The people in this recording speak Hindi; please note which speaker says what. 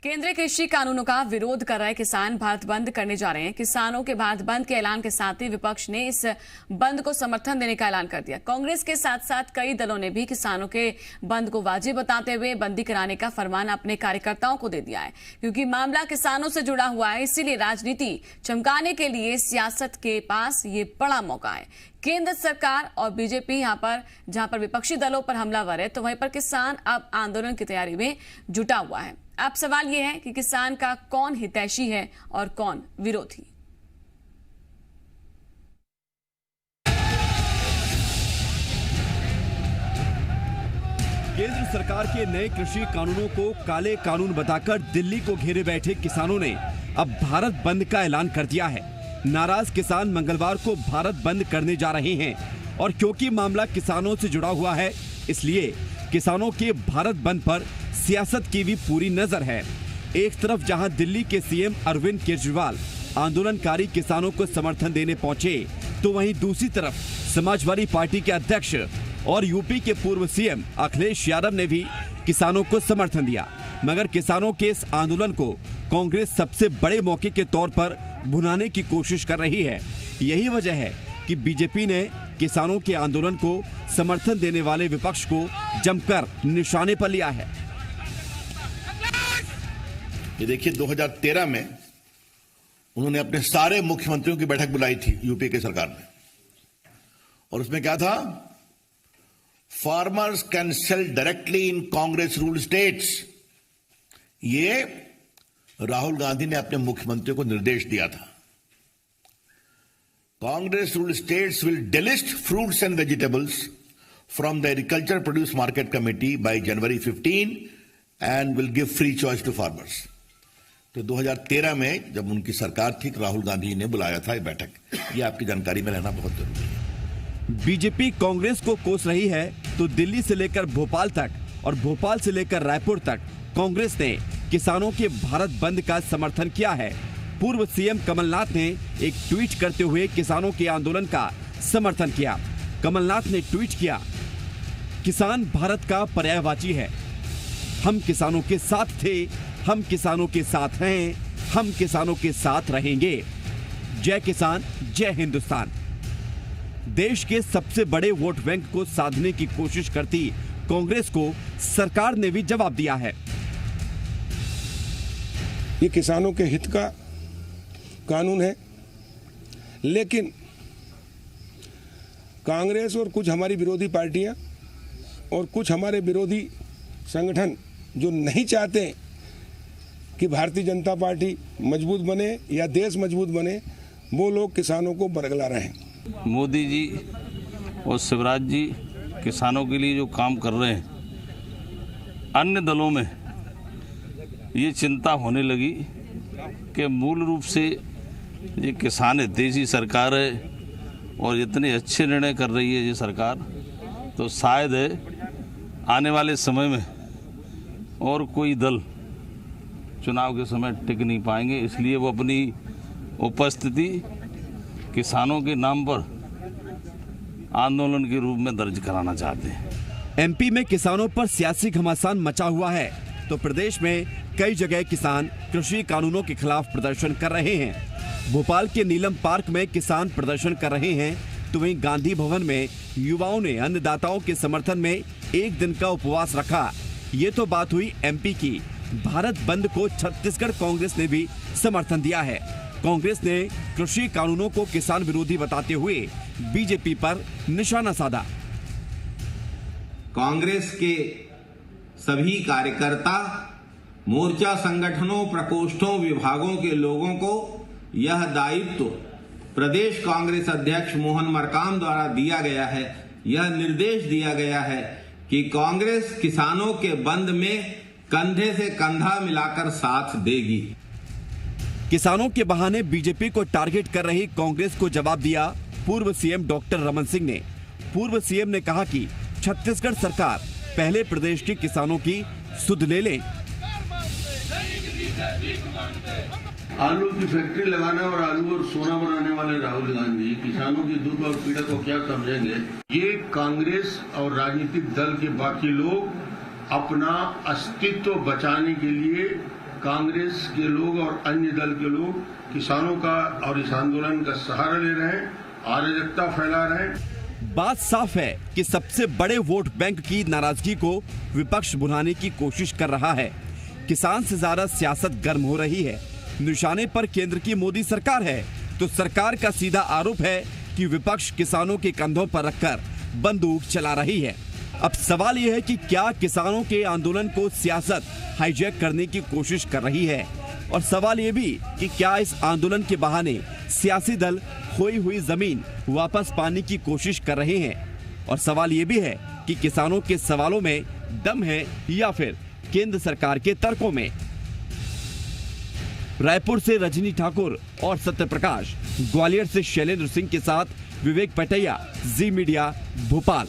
Speaker 1: केंद्रीय कृषि कानूनों का विरोध कर रहे किसान भारत बंद करने जा रहे हैं। किसानों के भारत बंद के ऐलान के साथ ही विपक्ष ने इस बंद को समर्थन देने का ऐलान कर दिया। कांग्रेस के साथ साथ कई दलों ने भी किसानों के बंद को वाजिब बताते हुए बंदी कराने का फरमान अपने कार्यकर्ताओं को दे दिया है, क्योंकि मामला किसानों से जुड़ा हुआ है। इसीलिए राजनीति चमकाने के लिए सियासत के पास ये बड़ा मौका है। केंद्र सरकार और बीजेपी जहां पर विपक्षी दलों पर हमलावर है, तो वहीं पर किसान अब आंदोलन की तैयारी में जुटा हुआ है। अब सवाल यह है कि किसान का कौन हितैषी है और कौन विरोधी।
Speaker 2: केंद्र सरकार के नए कृषि कानूनों को काले कानून बताकर दिल्ली को घेरे बैठे किसानों ने अब भारत बंद का ऐलान कर दिया है। नाराज किसान मंगलवार को भारत बंद करने जा रहे हैं और क्योंकि मामला किसानों से जुड़ा हुआ है, इसलिए किसानों के भारत बंद पर सियासत की भी पूरी नजर है। एक तरफ जहां दिल्ली के सीएम अरविंद केजरीवाल आंदोलनकारी किसानों को समर्थन देने पहुंचे, तो वहीं दूसरी तरफ समाजवादी पार्टी के अध्यक्ष और यूपी के पूर्व सीएम अखिलेश यादव ने भी किसानों को समर्थन दिया। मगर किसानों के इस आंदोलन को कांग्रेस सबसे बड़े मौके के तौर पर भुनाने की कोशिश कर रही है। यही वजह है कि बीजेपी ने किसानों के आंदोलन को समर्थन देने वाले विपक्ष को जमकर निशाने पर लिया है।
Speaker 3: ये देखिए, 2013 में उन्होंने अपने सारे मुख्यमंत्रियों की बैठक बुलाई थी यूपी की सरकार ने, और उसमें क्या था? Farmers can sell directly in Congress rule states. ये राहुल गांधी ने अपने मुख्यमंत्रियों को निर्देश दिया था। Congress rule states will delist fruits and vegetables from the agriculture produce market committee by January 15 and will give free choice to farmers. तो 2013 में जब उनकी सरकार थी, राहुल गांधी ने बुलाया था ये बैठक। ये आपकी जानकारी में रहना बहुत जरूरी है।
Speaker 2: बीजेपी कांग्रेस को कोस रही है, तो दिल्ली से लेकर भोपाल तक और भोपाल से लेकर रायपुर तक कांग्रेस ने किसानों के भारत बंद का समर्थन किया है। पूर्व सीएम कमलनाथ ने एक ट्वीट करते हुए किसानों के आंदोलन का समर्थन किया। कमलनाथ ने ट्वीट किया, किसान भारत का पर्यायवाची है। हम किसानों के साथ थे, हम किसानों के साथ हैं, हम किसानों के साथ रहेंगे। जय किसान, जय हिंदुस्तान। देश के सबसे बड़े वोट बैंक को साधने की कोशिश करती कांग्रेस को सरकार ने भी जवाब दिया है।
Speaker 4: ये किसानों के हित का कानून है, लेकिन कांग्रेस और कुछ हमारी विरोधी पार्टियां और कुछ हमारे विरोधी संगठन जो नहीं चाहते कि भारतीय जनता पार्टी मजबूत बने या देश मजबूत बने, वो लोग किसानों को बरगला रहे हैं।
Speaker 5: मोदी जी और शिवराज जी किसानों के लिए जो काम कर रहे हैं, अन्य दलों में ये चिंता होने लगी कि मूल रूप से ये किसान हितैषी सरकार है और इतने अच्छे निर्णय कर रही है ये सरकार, तो शायद आने वाले समय में और कोई दल चुनाव के समय टिक नहीं पाएंगे। इसलिए वो अपनी उपस्थिति किसानों के नाम पर आंदोलन के रूप में दर्ज कराना चाहते हैं।
Speaker 2: एमपी में किसानों पर सियासी घमासान मचा हुआ है, तो प्रदेश में कई जगह किसान कृषि कानूनों के खिलाफ प्रदर्शन कर रहे हैं। भोपाल के नीलम पार्क में किसान प्रदर्शन कर रहे हैं, तो वहीं गांधी भवन में युवाओं ने अन्नदाताओं के समर्थन में एक दिन का उपवास रखा। ये तो बात हुई एमपी की। भारत बंद को छत्तीसगढ़ कांग्रेस ने भी समर्थन दिया है। कांग्रेस ने कृषि कानूनों को किसान विरोधी बताते हुए बीजेपी पर निशाना साधा।
Speaker 6: कांग्रेस के सभी कार्यकर्ता, मोर्चा संगठनों, प्रकोष्ठों, विभागों के लोगों को यह दायित्व प्रदेश कांग्रेस अध्यक्ष मोहन मरकाम द्वारा दिया गया है। यह निर्देश दिया गया है कि कांग्रेस किसानों के बंद में कंधे से कंधा मिलाकर साथ देगी।
Speaker 2: किसानों के बहाने बीजेपी को टारगेट कर रही कांग्रेस को जवाब दिया पूर्व सीएम डॉक्टर रमन सिंह ने। पूर्व सीएम ने कहा कि छत्तीसगढ़ सरकार पहले प्रदेश के किसानों की सुध ले ले।
Speaker 7: आलू की फैक्ट्री लगाने और आलू और सोना बनाने वाले राहुल गांधी किसानों की दुख और पीड़ा को क्या समझेंगे? ये कांग्रेस और राजनीतिक दल के बाकी लोग अपना अस्तित्व बचाने के लिए कांग्रेस के लोग और अन्य दल के लोग किसानों का और इस आंदोलन का सहारा ले रहे हैं, अराजकता फैला रहे हैं।
Speaker 2: बात साफ है कि सबसे बड़े वोट बैंक की नाराजगी को विपक्ष भुनाने की कोशिश कर रहा है। किसान से ज्यादा सियासत गर्म हो रही है। निशाने पर केंद्र की मोदी सरकार है, तो सरकार का सीधा आरोप है कि विपक्ष किसानों के कंधों पर रखकर बंदूक चला रही है। अब सवाल यह है कि क्या किसानों के आंदोलन को सियासत हाईजैक करने की कोशिश कर रही है, और सवाल यह भी कि क्या इस आंदोलन के बहाने सियासी दल खोई हुई जमीन वापस पाने की कोशिश कर रहे हैं। और सवाल यह भी है कि किसानों के सवालों में दम है या फिर केंद्र सरकार के तर्कों में। रायपुर से रजनी ठाकुर और सत्यप्रकाश, ग्वालियर से शैलेंद्र सिंह के साथ विवेक पटैया, जी मीडिया, भोपाल।